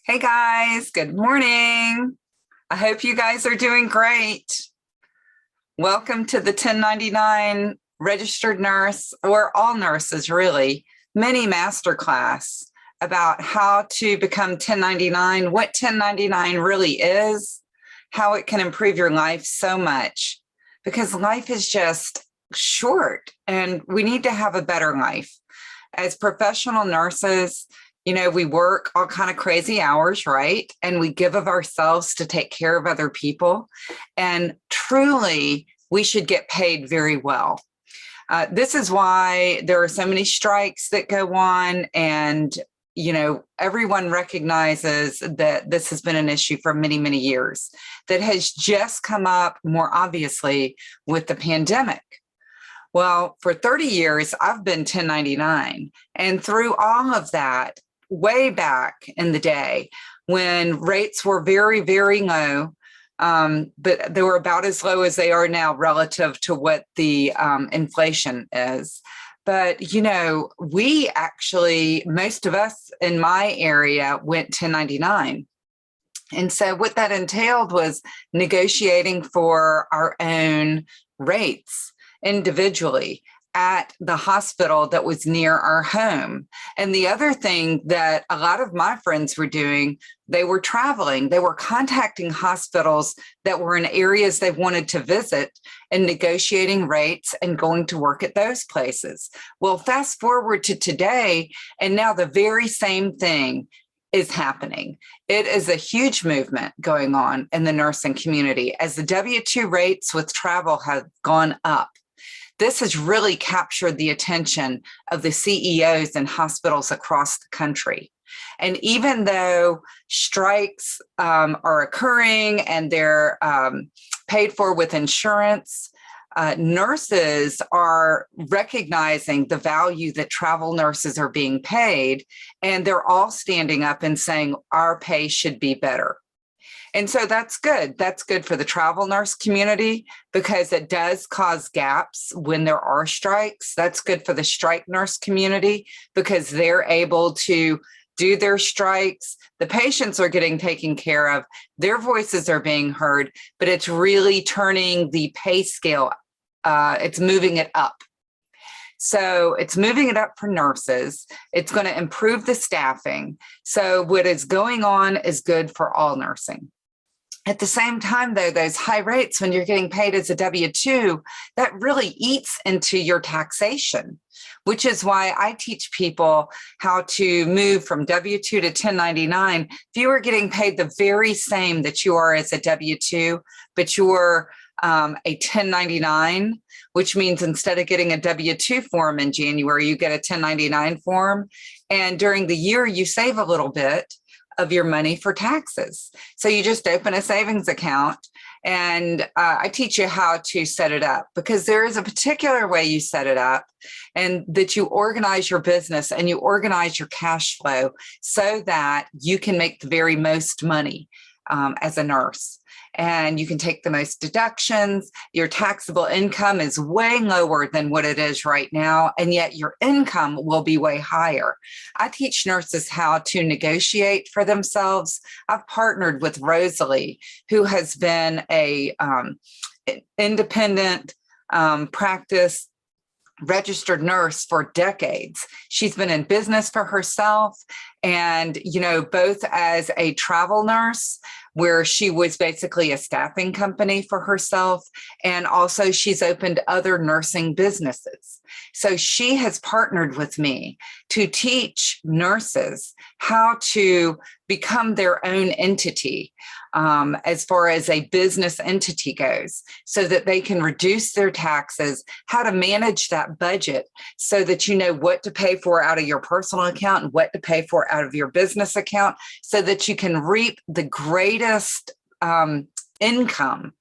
Hey guys, good morning. I hope you guys are doing great. Welcome to the 1099 registered nurse, or all nurses really, mini masterclass about how to become 1099, what 1099 really is, how it can improve your life so much, because life is just short and we need to have a better life. As professional nurses, we work all kind of crazy hours, right? And we give of ourselves to take care of other people. And truly, we should get paid very well. This is why there are so many strikes that go on. And, everyone recognizes that this has been an issue for many, many years that has just come up more obviously with the pandemic. Well, for 30 years, I've been 1099. And through all of that, way back in the day when rates were very, very low, but they were about as low as they are now relative to what the inflation is. But, we actually, most of us in my area went 1099. And so what that entailed was negotiating for our own rates individually at the hospital that was near our home. And the other thing that a lot of my friends were doing, they were traveling, they were contacting hospitals that were in areas they wanted to visit and negotiating rates and going to work at those places. Well, fast forward to today, and now the very same thing is happening. It is a huge movement going on in the nursing community as the W-2 rates with travel have gone up. This has really captured the attention of the CEOs in hospitals across the country. And even though strikes are occurring and they're paid for with insurance, nurses are recognizing the value that travel nurses are being paid, and they're all standing up and saying our pay should be better. And so that's good. That's good for the travel nurse community because it does cause gaps when there are strikes. That's good for the strike nurse community because they're able to do their strikes. The patients are getting taken care of. Their voices are being heard, but it's really turning the pay scale. It's moving it up. So it's moving it up for nurses. It's going to improve the staffing. So what is going on is good for all nursing. At the same time, though, those high rates when you're getting paid as a W-2, that really eats into your taxation, which is why I teach people how to move from W-2 to 1099. If you are getting paid the very same that you are as a W-2, but you're a 1099, which means instead of getting a W-2 form in January, you get a 1099 form. And during the year, you save a little bit of your money for taxes. So you just open a savings account and I teach you how to set it up because there is a particular way you set it up and that you organize your business and you organize your cash flow so that you can make the very most money as a nurse. And you can take the most deductions. Your taxable income is way lower than what it is right now, and yet your income will be way higher. I teach nurses how to negotiate for themselves. I've partnered with Rosalie, who has been a independent practice registered nurse for decades. She's been in business for herself and, both as a travel nurse where she was basically a staffing company for herself. And also she's opened other nursing businesses. So she has partnered with me to teach nurses how to become their own entity as far as a business entity goes, so that they can reduce their taxes, how to manage that budget so that you know what to pay for out of your personal account and what to pay for out of your business account so that you can reap the greatest income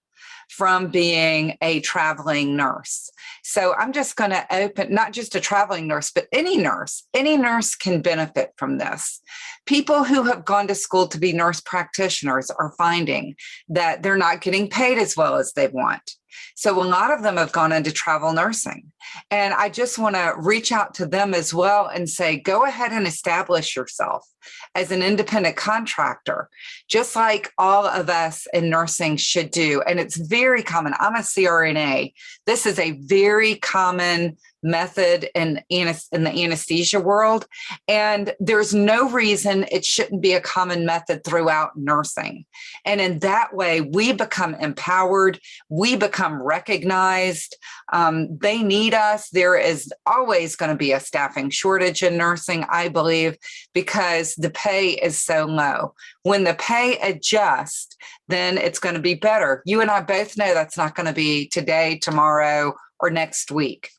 from being a traveling nurse. So I'm just going to open, not just a traveling nurse, but any nurse can benefit from this. People who have gone to school to be nurse practitioners are finding that they're not getting paid as well as they want. So a lot of them have gone into travel nursing. And I just want to reach out to them as well and say, go ahead and establish yourself as an independent contractor, just like all of us in nursing should do. And it's very common. I'm a CRNA. This is a very common method in the anesthesia world. And there's no reason it shouldn't be a common method throughout nursing. And in that way, we become empowered, we become recognized. They need us. There is always going to be a staffing shortage in nursing, I believe, because the pay is so low. When the pay adjusts, then it's going to be better. You and I both know that's not going to be today, tomorrow, or next week.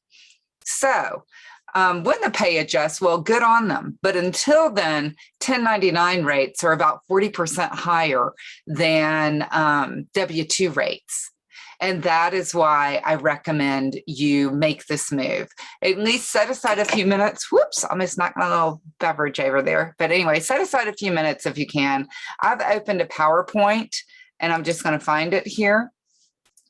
So when the pay adjusts, well, good on them. But until then, 1099 rates are about 40% higher than W-2 rates. And that is why I recommend you make this move. At least set aside a few minutes. Whoops, I almost knocked my little beverage over there. But anyway, set aside a few minutes if you can. I've opened a PowerPoint, and I'm just going to find it here.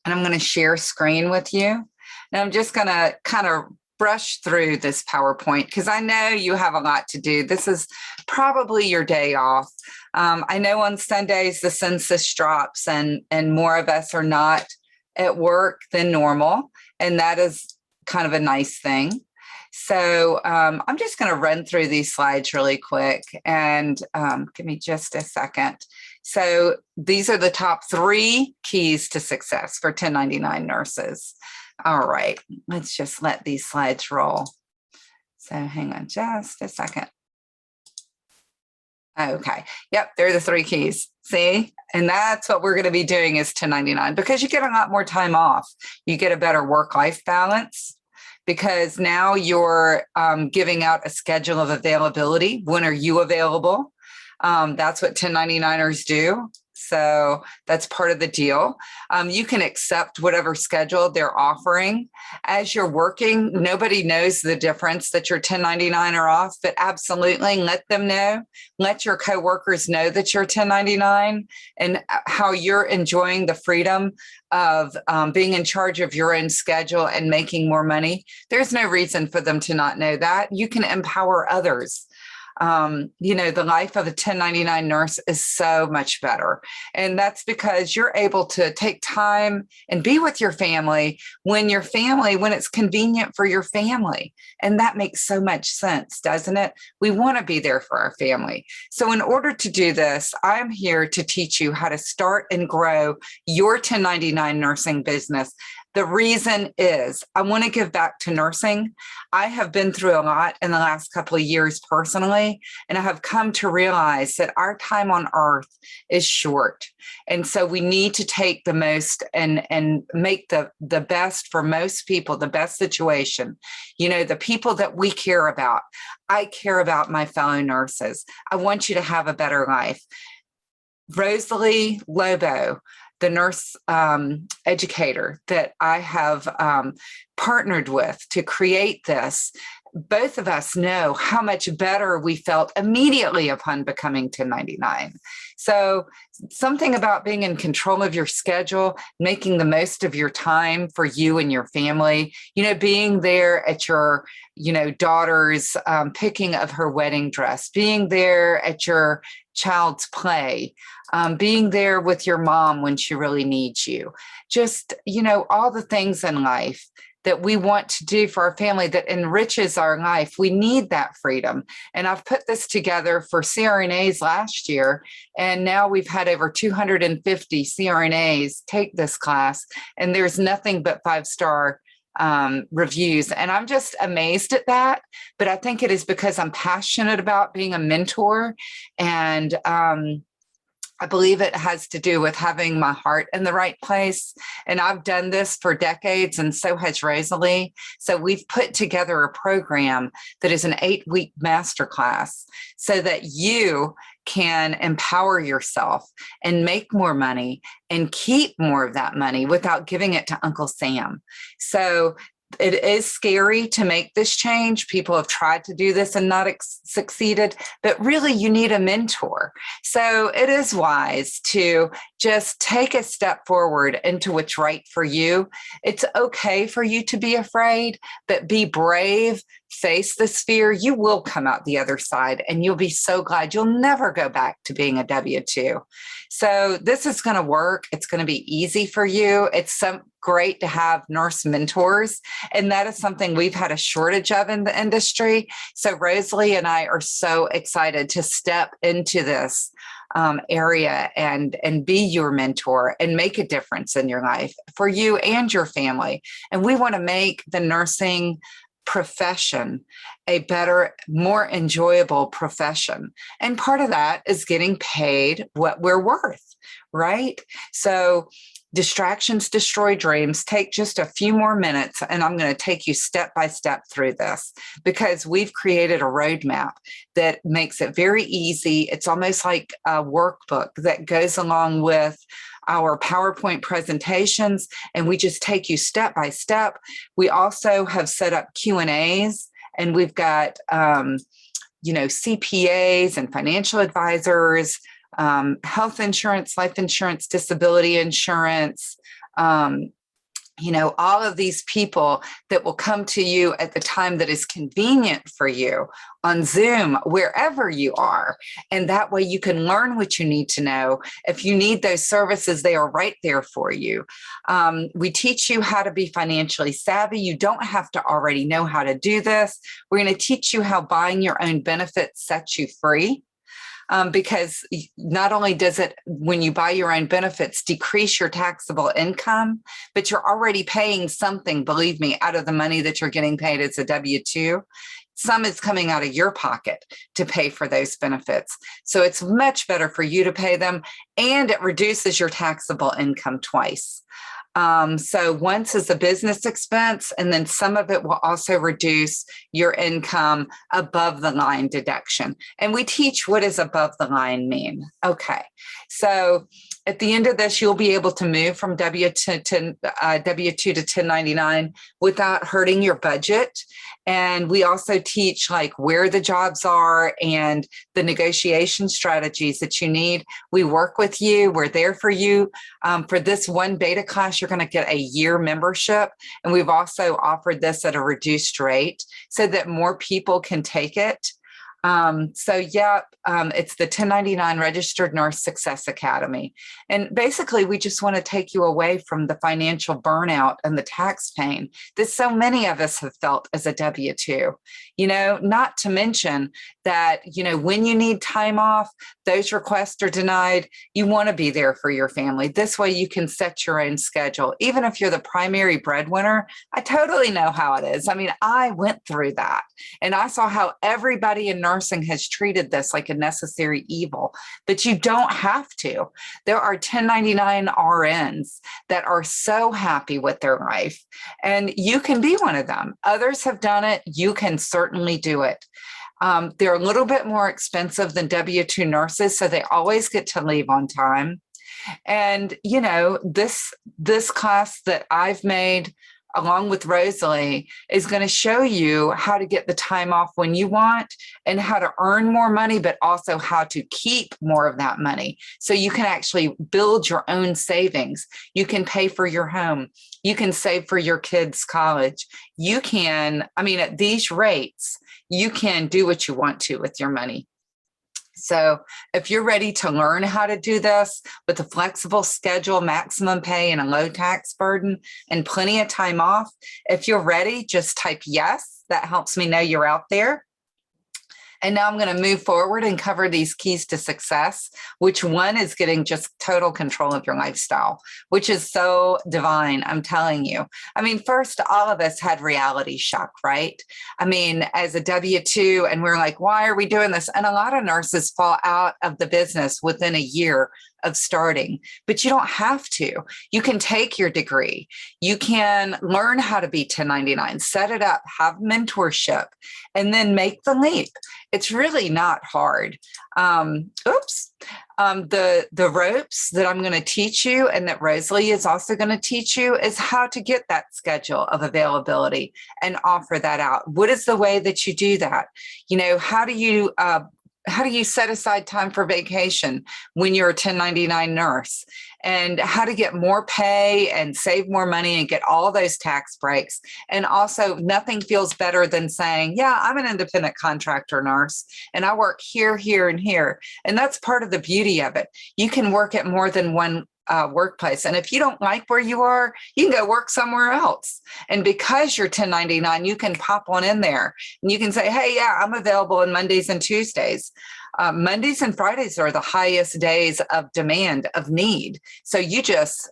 And I'm going to share screen with you. And I'm just going to kind of brush through this PowerPoint because I know you have a lot to do. This is probably your day off. I know on Sundays the census drops and more of us are not at work than normal. And that is kind of a nice thing. So I'm just going to run through these slides really quick and give me just a second. So these are the top 3 keys to success for 1099 nurses. All right, let's just let these slides roll. So hang on just a second. Okay, yep, they're the 3 keys. See, and that's what we're going to be doing is 1099 because you get a lot more time off. You get a better work-life balance because now you're giving out a schedule of availability. When are you available? That's what 1099ers do. So that's part of the deal. You can accept whatever schedule they're offering. As you're working, nobody knows the difference that you're 1099 off, but absolutely let them know. Let your coworkers know that you're 1099 and how you're enjoying the freedom of being in charge of your own schedule and making more money. There's no reason for them to not know that. You can empower others. The life of a 1099 nurse is so much better. And that's because you're able to take time and be with your family when it's convenient for your family. And that makes so much sense, doesn't it? We want to be there for our family. So in order to do this, I'm here to teach you how to start and grow your 1099 nursing business. The reason is I want to give back to nursing. I have been through a lot in the last couple of years personally, and I have come to realize that our time on earth is short. And so we need to take the most and make the best for most people, the best situation. The people that we care about. I care about my fellow nurses. I want you to have a better life. Rosalie Lobo, the nurse educator that I have partnered with to create this, both of us know how much better we felt immediately upon becoming 1099. So something about being in control of your schedule, making the most of your time for you and your family, being there at your, daughter's picking of her wedding dress, being there at your child's play, being there with your mom when she really needs you, just, all the things in life that we want to do for our family that enriches our life. We need that freedom. And I've put this together for CRNAs last year. And now we've had over 250 CRNAs take this class. And there's nothing but 5-star reviews. And I'm just amazed at that. But I think it is because I'm passionate about being a mentor. And I believe it has to do with having my heart in the right place. And I've done this for decades, and so has Rosalie. So we've put together a program that is an 8-week masterclass so that you can empower yourself and make more money and keep more of that money without giving it to Uncle Sam. So it is scary to make this change. People have tried to do this and not succeeded, but really you need a mentor. So it is wise to just take a step forward into what's right for you. It's okay for you to be afraid, but be brave. Face this fear. You will come out the other side and you'll be so glad. You'll never go back to being a W-2. So this is going to work. It's going to be easy for you. It's great to have nurse mentors. And that is something we've had a shortage of in the industry. So Rosalie and I are so excited to step into this area and be your mentor and make a difference in your life for you and your family. And we want to make the nursing profession a better, more enjoyable profession. And part of that is getting paid what we're worth, right? So distractions destroy dreams. Take just a few more minutes, and I'm going to take you step by step through this because we've created a roadmap that makes it very easy. It's almost like a workbook that goes along with our PowerPoint presentations, and we just take you step by step. We also have set up Q&As, and we've got, CPAs and financial advisors, health insurance, life insurance, disability insurance, all of these people that will come to you at the time that is convenient for you on Zoom, wherever you are. And that way you can learn what you need to know. If you need those services, they are right there for you. We teach you how to be financially savvy. You don't have to already know how to do this. We're going to teach you how buying your own benefits sets you free. Because not only does it, when you buy your own benefits, decrease your taxable income, but you're already paying something, believe me, out of the money that you're getting paid as a W-2. Some is coming out of your pocket to pay for those benefits. So it's much better for you to pay them, and it reduces your taxable income twice. So once is a business expense, and then some of it will also reduce your income above the line deduction. And we teach what does above the line mean. Okay, so at the end of this, you'll be able to move from W-2 to 1099 without hurting your budget. And we also teach like where the jobs are and the negotiation strategies that you need. We work with you. We're there for you. For this one beta class, you're going to get a year membership. And we've also offered this at a reduced rate so that more people can take it. It's the 1099 Registered Nurse Success Academy. And basically, we just want to take you away from the financial burnout and the tax pain that so many of us have felt as a W-2, not to mention that, when you need time off, those requests are denied. You want to be there for your family. This way you can set your own schedule. Even if you're the primary breadwinner, I totally know how it is. I mean, I went through that and I saw how everybody in nursing has treated this like a necessary evil, but you don't have to. There are 1099 RNs that are so happy with their life, and you can be one of them. Others have done it. You can certainly do it. They're a little bit more expensive than W-2 nurses, so they always get to leave on time. And, this class that I've made along with Rosalie is going to show you how to get the time off when you want and how to earn more money, but also how to keep more of that money. So you can actually build your own savings. You can pay for your home. You can save for your kids' college. You can, at these rates, you can do what you want to with your money. So if you're ready to learn how to do this with a flexible schedule, maximum pay, and a low tax burden, and plenty of time off, if you're ready, just type yes. That helps me know you're out there. And now I'm going to move forward and cover these keys to success, which one is getting just total control of your lifestyle, which is so divine, I'm telling you. First, all of us had reality shock, right? As a W-2, and we're like, why are we doing this? And a lot of nurses fall out of the business within a year of starting, but you don't have to. You can take your degree. You can learn how to be 1099, set it up, have mentorship, and then make the leap. It's really not hard. The ropes that I'm going to teach you and that Rosalie is also going to teach you is how to get that schedule of availability and offer that out. What is the way that you do that? How do you set aside time for vacation when you're a 1099 nurse, and how to get more pay and save more money and get all those tax breaks? And also, nothing feels better than saying, yeah, I'm an independent contractor nurse and I work here, here, and here. And that's part of the beauty of it. You can work at more than one workplace. And if you don't like where you are, you can go work somewhere else. And because you're 1099, you can pop on in there and you can say, hey, yeah, I'm available on Mondays and Tuesdays. Mondays and Fridays are the highest days of demand, of need. So you just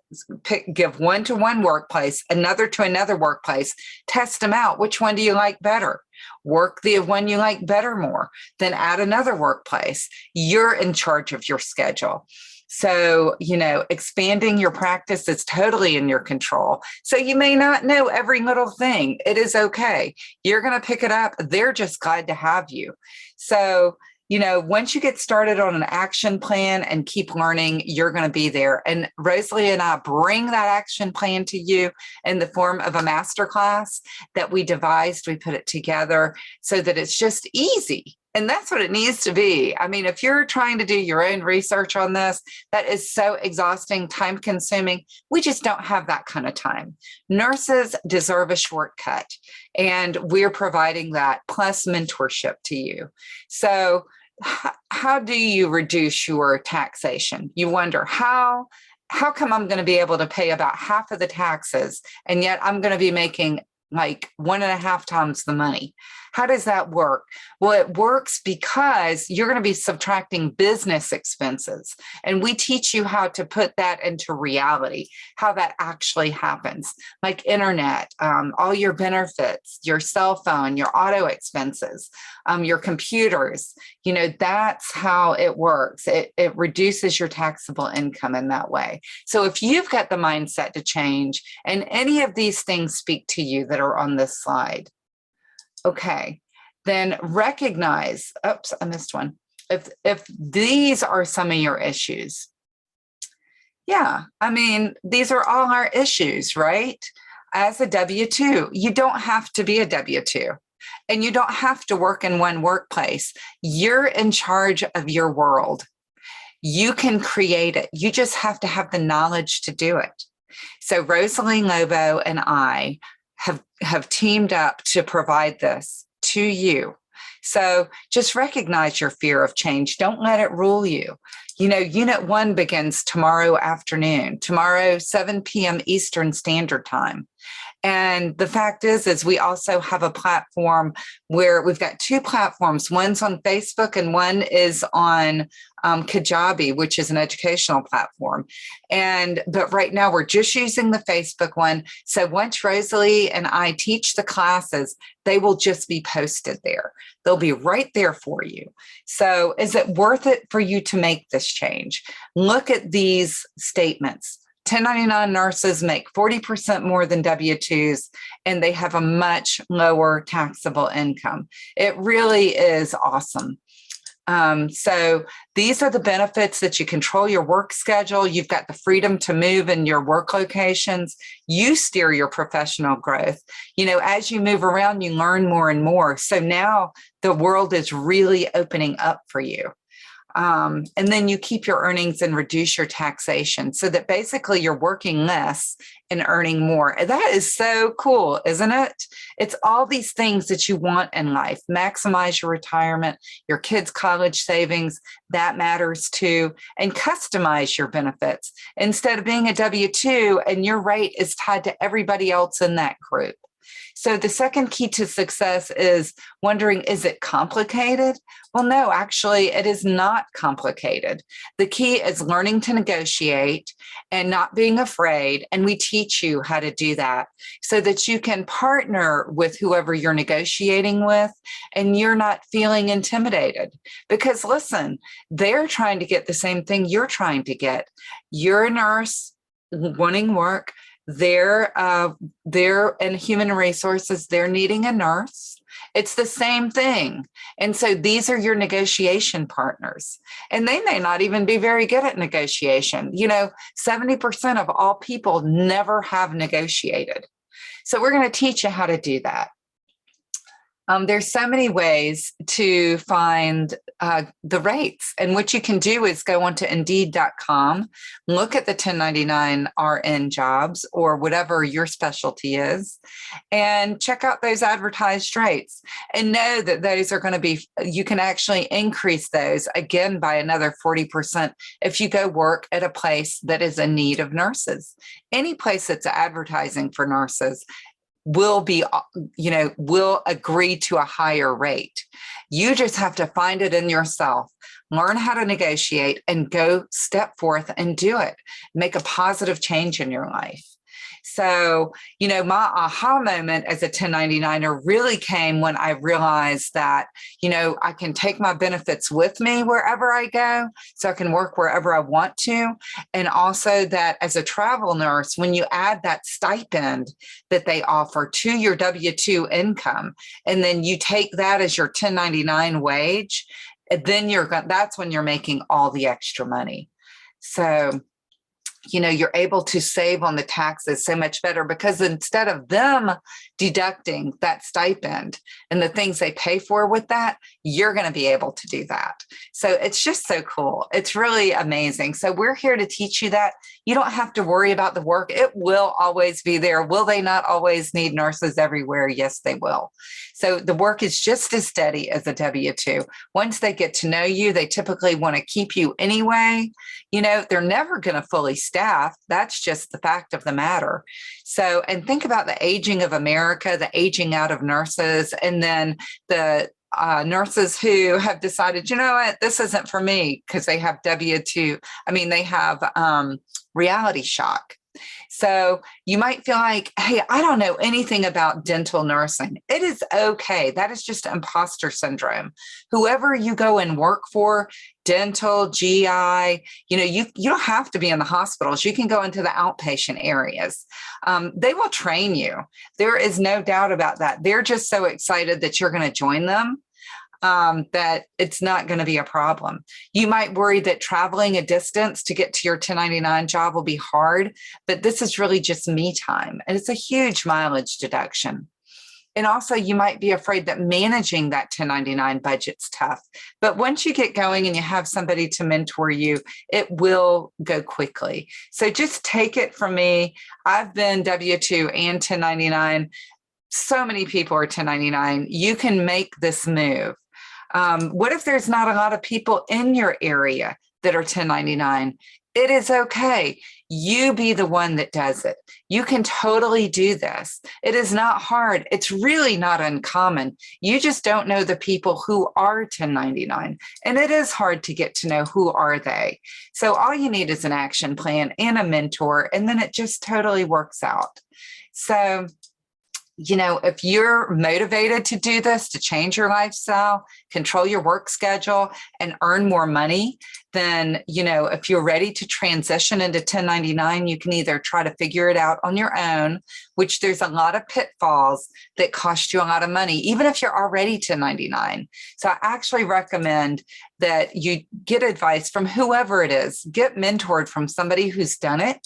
give one to one workplace, another to another workplace, test them out. Which one do you like better? Work the one you like better more, then add another workplace. You're in charge of your schedule. So, expanding your practice is totally in your control. So you may not know every little thing. It is okay. You're going to pick it up. They're just glad to have you. So, once you get started on an action plan and keep learning, you're going to be there. And Rosalie and I bring that action plan to you in the form of a masterclass that we devised. We put it together so that it's just easy. And that's what it needs to be. I mean, if you're trying to do your own research on this, that is so exhausting, time consuming. We just don't have that kind of time. Nurses deserve a shortcut, and we're providing that plus mentorship to you. So how do you reduce your taxation? You wonder, how come I'm going to be able to pay about half of the taxes, and yet I'm going to be making like 1.5 times the money? How does that work? Well, it works because you're going to be subtracting business expenses. And we teach you how to put that into reality, how that actually happens, like internet, all your benefits, your cell phone, your auto expenses, your computers. That's how it works. It reduces your taxable income in that way. So if you've got the mindset to change, and any of these things speak to you that are on this slide, okay, then recognize, oops, I missed one. If these are some of your issues, yeah, I mean, these are all our issues, right? As a W-2, you don't have to be a W-2, and you don't have to work in one workplace. You're in charge of your world. You can create it. You just have to have the knowledge to do it. So Rosalie Lobo and I have teamed up to provide this to you. So just recognize your fear of change. Don't let it rule you. Unit 1 begins tomorrow afternoon, tomorrow, 7 p.m. Eastern Standard Time. And the fact is we also have a platform where we've got 2 platforms. One's on Facebook and one is on Kajabi, which is an educational platform. But right now we're just using the Facebook one. So once Rosalie and I teach the classes, they will just be posted there. They'll be right there for you. So is it worth it for you to make this change? Look at these statements. 1099 nurses make 40% more than W-2s, and they have a much lower taxable income. It really is awesome. So these are the benefits that you control your work schedule. You've got the freedom to move in your work locations. You steer your professional growth. As you move around, you learn more and more. So now the world is really opening up for you. And then you keep your earnings and reduce your taxation so that basically you're working less and earning more. That is so cool, isn't it? It's all these things that you want in life. Maximize your retirement, your kids' college savings, that matters too, and customize your benefits instead of being a W-2 and your rate is tied to everybody else in that group. So the second key to success is wondering, is it complicated? Well, no, actually, it is not complicated. The key is learning to negotiate and not being afraid. And we teach you how to do that so that you can partner with whoever you're negotiating with and you're not feeling intimidated. Because listen, they're trying to get the same thing you're trying to get. You're a nurse wanting work. They're in human resources. They're needing a nurse. It's the same thing. And so these are your negotiation partners. And they may not even be very good at negotiation. 70% of all people never have negotiated. So we're going to teach you how to do that. There's so many ways to find the rates. And what you can do is go onto Indeed.com, look at the 1099 RN jobs or whatever your specialty is, and check out those advertised rates. And know that those are going to be, you can actually increase those again by another 40% if you go work at a place that is in need of nurses. Any place that's advertising for nurses will agree to a higher rate. You just have to find it in yourself, learn how to negotiate, and go step forth and do it. Make a positive change in your life. So, my aha moment as a 1099er really came when I realized that, I can take my benefits with me wherever I go, so I can work wherever I want to. And also that as a travel nurse, when you add that stipend that they offer to your W-2 income, and then you take that as your 1099 wage, then that's when you're making all the extra money. So, you're able to save on the taxes so much better, because instead of them deducting that stipend and the things they pay for with that, you're going to be able to do that. So it's just so cool. It's really amazing. So we're here to teach you that. You don't have to worry about the work. It will always be there. Will they not always need nurses everywhere? Yes, they will. So the work is just as steady as a W-2. Once they get to know you, they typically want to keep you anyway. They're never going to fully staff. That's just the fact of the matter. So, and think about the aging of America, the aging out of nurses, and then the nurses who have decided, what, this isn't for me, because they have W-2. They have reality shock. So you might feel like, hey, I don't know anything about dental nursing. It is okay. That is just imposter syndrome. Whoever you go and work for, dental, GI, you don't have to be in the hospitals. You can go into the outpatient areas. They will train you. There is no doubt about that. They're just so excited that you're going to join them. That it's not going to be a problem. You might worry that traveling a distance to get to your 1099 job will be hard, but this is really just me time. And it's a huge mileage deduction. And also you might be afraid that managing that 1099 budget's tough, but once you get going and you have somebody to mentor you, it will go quickly. So just take it from me. I've been W-2 and 1099. So many people are 1099. You can make this move. What if there's not a lot of people in your area that are 1099? It is okay. You be the one that does it. You can totally do this. It is not hard. It's really not uncommon. You just don't know the people who are 1099. And it is hard to get to know who are they. So all you need is an action plan and a mentor, and then it just totally works out. So if you're motivated to do this, to change your lifestyle, control your work schedule, and earn more money, then, if you're ready to transition into 1099, you can either try to figure it out on your own, which there's a lot of pitfalls that cost you a lot of money, even if you're already 1099. So I actually recommend that you get advice from whoever it is, get mentored from somebody who's done it.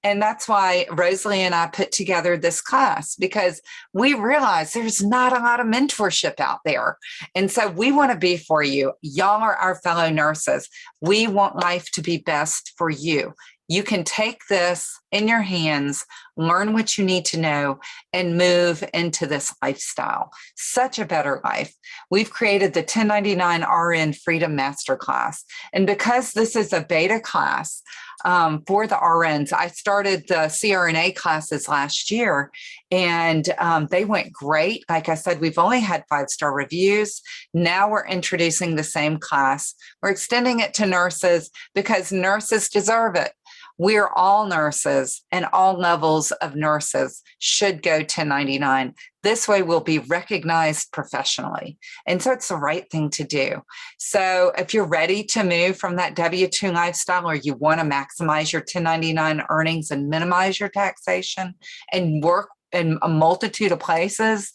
And that's why Rosalie and I put together this class, because we realize there's not a lot of mentorship out there. And so we want to be for you. Y'all are our fellow nurses. We want life to be best for you. You can take this in your hands, learn what you need to know, and move into this lifestyle. Such a better life. We've created the 1099 RN Freedom Masterclass. And because this is a beta class for the RNs, I started the CRNA classes last year, and they went great. Like I said, we've only had 5-star reviews. Now we're introducing the same class. We're extending it to nurses because nurses deserve it. We're all nurses, and all levels of nurses should go 1099. This way we'll be recognized professionally. And so it's the right thing to do. So if you're ready to move from that W-2 lifestyle, or you want to maximize your 1099 earnings and minimize your taxation and work in a multitude of places,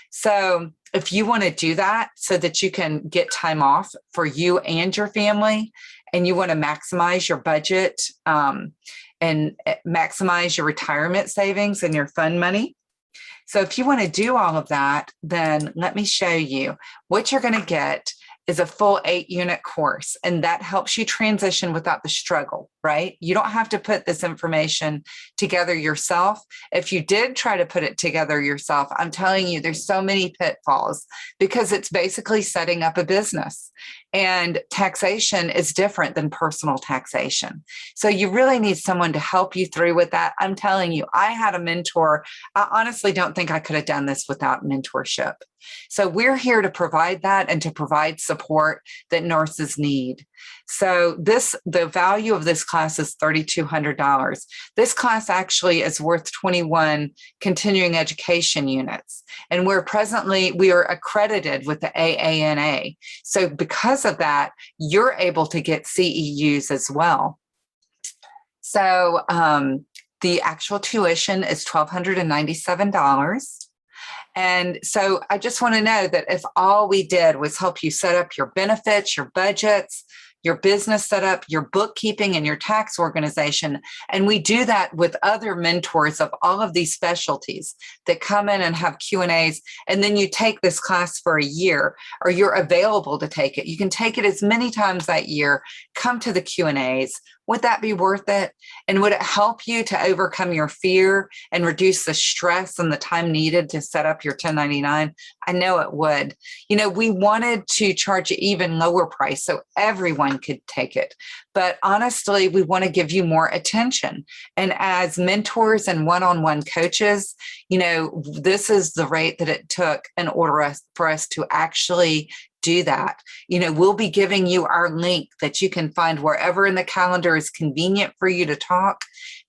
so if you want to do that so that you can get time off for you and your family, and you want to maximize your budget and maximize your retirement savings and your fund money. So if you want to do all of that, then let me show you. What you're going to get is a full 8-unit course, and that helps you transition without the struggle, right? You don't have to put this information together yourself. If you did try to put it together yourself, I'm telling you, there's so many pitfalls, because it's basically setting up a business, and taxation is different than personal taxation. So you really need someone to help you through with that. I'm telling you, I had a mentor. I honestly don't think I could have done this without mentorship. So we're here to provide that and to provide support that nurses need. So the value of this class is $3,200. This class actually is worth 21 continuing education units. And we are accredited with the AANA. So because of that, you're able to get CEUs as well. So the actual tuition is $1,297. And so I just want to know that if all we did was help you set up your benefits, your budgets, your business setup, your bookkeeping, and your tax organization, and we do that with other mentors of all of these specialties that come in and have Q&As, and then you take this class for a year, or you're available to take it. You can take it as many times that year, come to the Q&As. Would that be worth it? And would it help you to overcome your fear and reduce the stress and the time needed to set up your 1099? I know it would. We wanted to charge an even lower price so everyone could take it. But honestly, we want to give you more attention. And as mentors and one-on-one coaches, this is the rate that it took in order for us to actually do that. We'll be giving you our link that you can find wherever in the calendar is convenient for you to talk.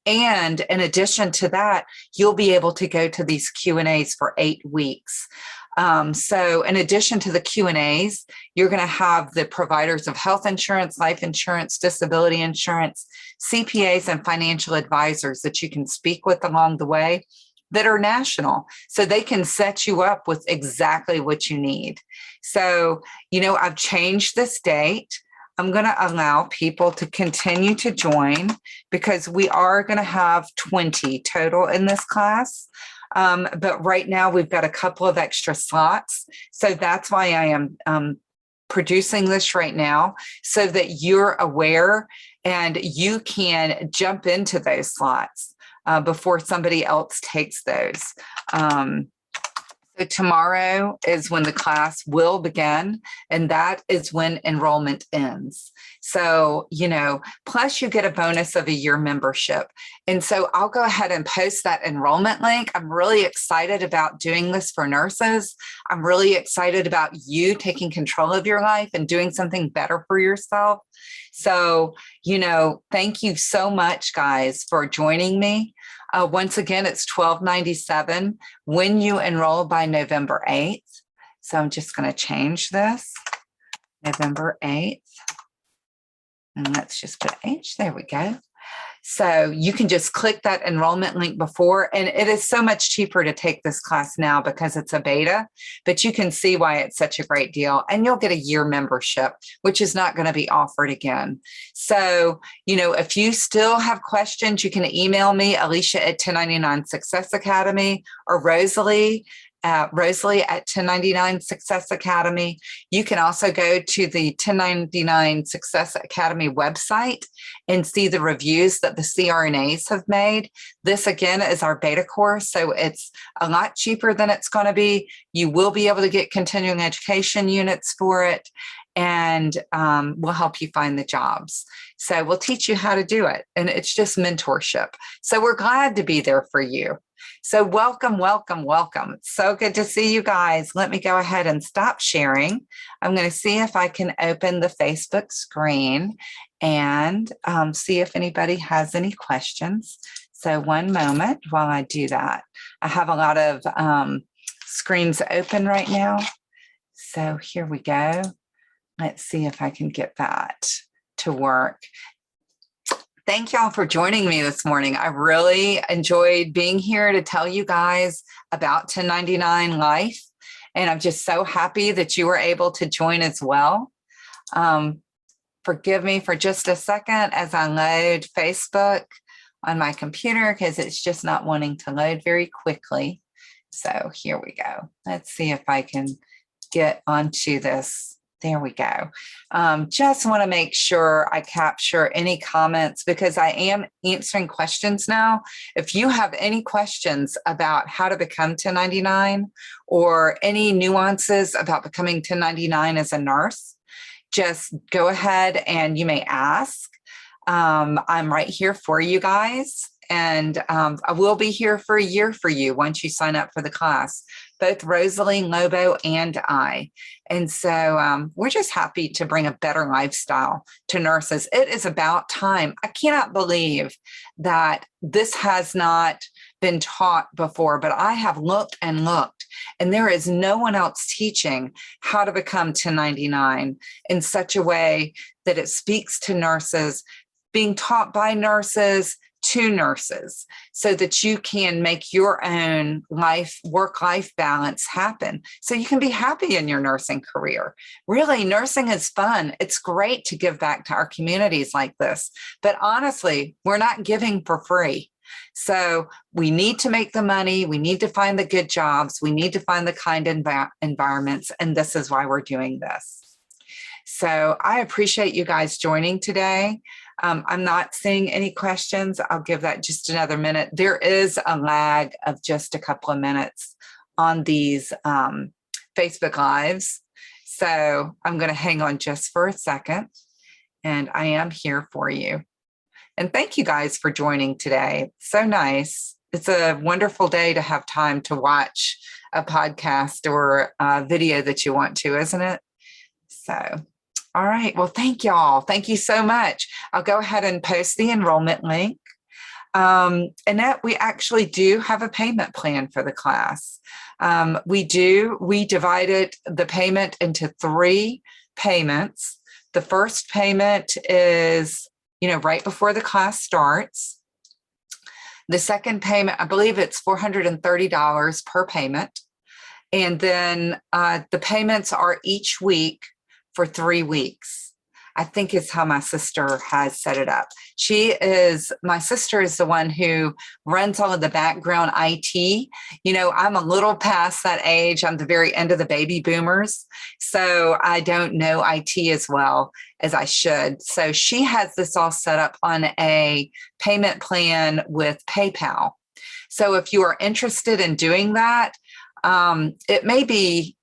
And in addition to that, you'll be able to go to these Q&As for 8 weeks. So in addition to the Q&As, you're going to have the providers of health insurance, life insurance, disability insurance, CPAs, and financial advisors that you can speak with along the way that are national, so they can set you up with exactly what you need. So, I've changed this date. I'm going to allow people to continue to join, because we are going to have 20 total in this class. But right now we've got a couple of extra slots. So that's why I am producing this right now, so that you're aware and you can jump into those slots before somebody else takes those. So tomorrow is when the class will begin, and that is when enrollment ends. So, plus you get a bonus of a year membership. And so I'll go ahead and post that enrollment link. I'm really excited about doing this for nurses. I'm really excited about you taking control of your life and doing something better for yourself. So, thank you so much, guys, for joining me. Once again, it's $1,297 when you enroll by November 8th. So I'm just going to change this, November 8th. And let's just put H. There we go. So you can just click that enrollment link before, and it is so much cheaper to take this class now because it's a beta, but you can see why it's such a great deal, and you'll get a year membership, which is not going to be offered again. So, if you still have questions, you can email me, Alesia at 1099 Success Academy, or Rosalie Rosalie at 1099 Success Academy. You can also go to the 1099 Success Academy website and see the reviews that the CRNAs have made. This again is our beta course, so it's a lot cheaper than it's going to be. You will be able to get continuing education units for it, and we'll help you find the jobs. So we'll teach you how to do it, and it's just mentorship. So we're glad to be there for you. So welcome, welcome, welcome. It's so good to see you guys. Let me go ahead and stop sharing. I'm going to see if I can open the Facebook screen and see if anybody has any questions. So one moment while I do that. I have a lot of screens open right now. So here we go. Let's see if I can get that to work. Thank y'all for joining me this morning. I really enjoyed being here to tell you guys about 1099 life. And I'm just so happy that you were able to join as well. Forgive me for just a second as I load Facebook on my computer because it's just not wanting to load very quickly. So here we go. Let's see if I can get onto this. There we go. Just want to make sure I capture any comments because I am answering questions now. If you have any questions about how to become 1099 or any nuances about becoming 1099 as a nurse, just go ahead and you may ask. I'm right here for you guys. And I will be here for a year for you once you sign up for the class, both Rosalie, Lobo, and I. And so we're just happy to bring a better lifestyle to nurses. It is about time. I cannot believe that this has not been taught before, but I have looked and looked, and there is no one else teaching how to become 1099 in such a way that it speaks to nurses, being taught by nurses, to nurses, so that you can make your own work-life balance happen so you can be happy in your nursing career. Really, nursing is fun. It's great to give back to our communities like this, but honestly, we're not giving for free. So we need to make the money. We need to find the good jobs. We need to find the kind environments, and this is why we're doing this. So I appreciate you guys joining today. I'm not seeing any questions. I'll give that just another minute. There is a lag of just a couple of minutes on these Facebook Lives. So I'm going to hang on just for a second, and I am here for you. And thank you guys for joining today. So nice. It's a wonderful day to have time to watch a podcast or a video that you want to, isn't it? So all right. Well, thank y'all. Thank you so much. I'll go ahead and post the enrollment link. Annette, we actually do have a payment plan for the class. We divided the payment into 3 payments. The first payment is, right before the class starts. The second payment, I believe it's $430 per payment. And then the payments are each week for 3 weeks. I think is how my sister has set it up. My sister is the one who runs all of the background IT. I'm a little past that age. I'm the very end of the baby boomers. So I don't know IT as well as I should. So she has this all set up on a payment plan with PayPal. So if you are interested in doing that, it may be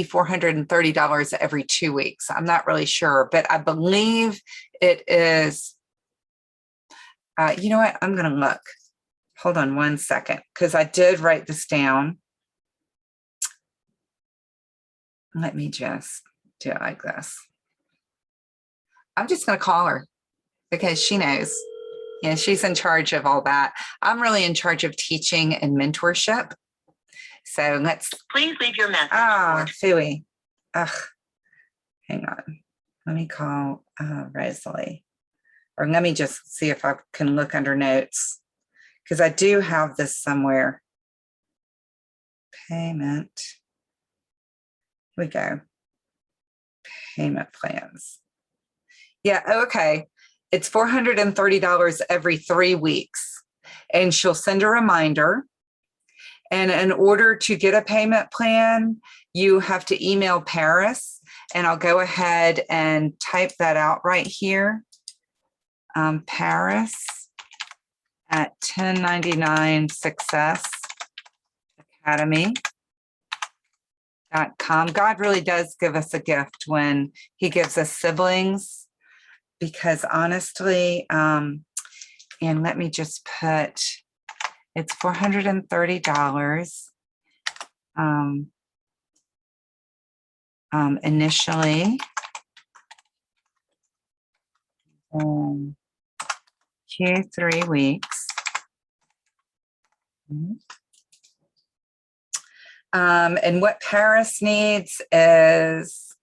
$430 every 2 weeks. I'm not really sure, but I believe it is, you know what? I'm going to look. Hold on one second, because I did write this down. Let me just do it like this. I'm just going to call her because she knows. She's in charge of all that. I'm really in charge of teaching and mentorship. So please leave your message. Phooey. Hang on. Let me call Rosalie. Or let me just see if I can look under notes, because I do have this somewhere. Payment. Here we go. Payment plans. Yeah, okay. It's $430 every 3 weeks. And she'll send a reminder. And in order to get a payment plan, you have to email Paris, and I'll go ahead and type that out right here. Paris at 1099 Success Academy.com. God really does give us a gift when he gives us siblings, because honestly, and let me just put, it's $430 initially. Q3 weeks. And what Paris needs is,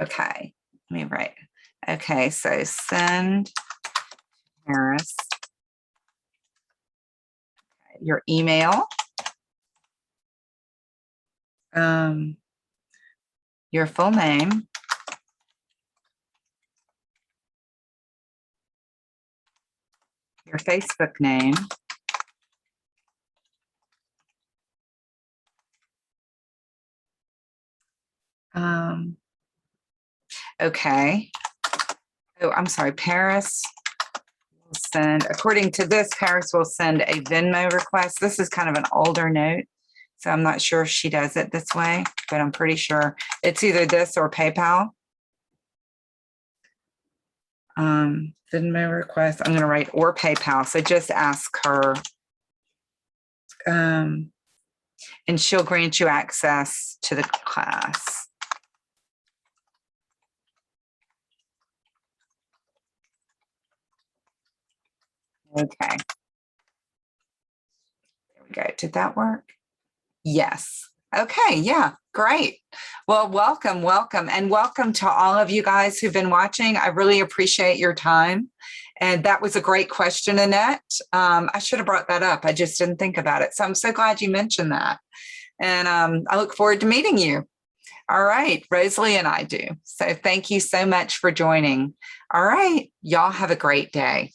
okay, let me write. Okay, so send Paris your email, your full name, your Facebook name, okay. Oh, I'm sorry, Paris will send, according to this, Paris will send a Venmo request. This is kind of an older note, so I'm not sure if she does it this way, but I'm pretty sure it's either this or PayPal. Venmo request, I'm going to write or PayPal. So just ask her, and she'll grant you access to the class. Okay. There we go. Did that work? Yes. Okay. Yeah. Great. Well, welcome, and welcome to all of you guys who've been watching. I really appreciate your time. And that was a great question, Annette. I should have brought that up. I just didn't think about it. So I'm so glad you mentioned that. And I look forward to meeting you. All right. Rosalie and I do. So thank you so much for joining. All right. Y'all have a great day.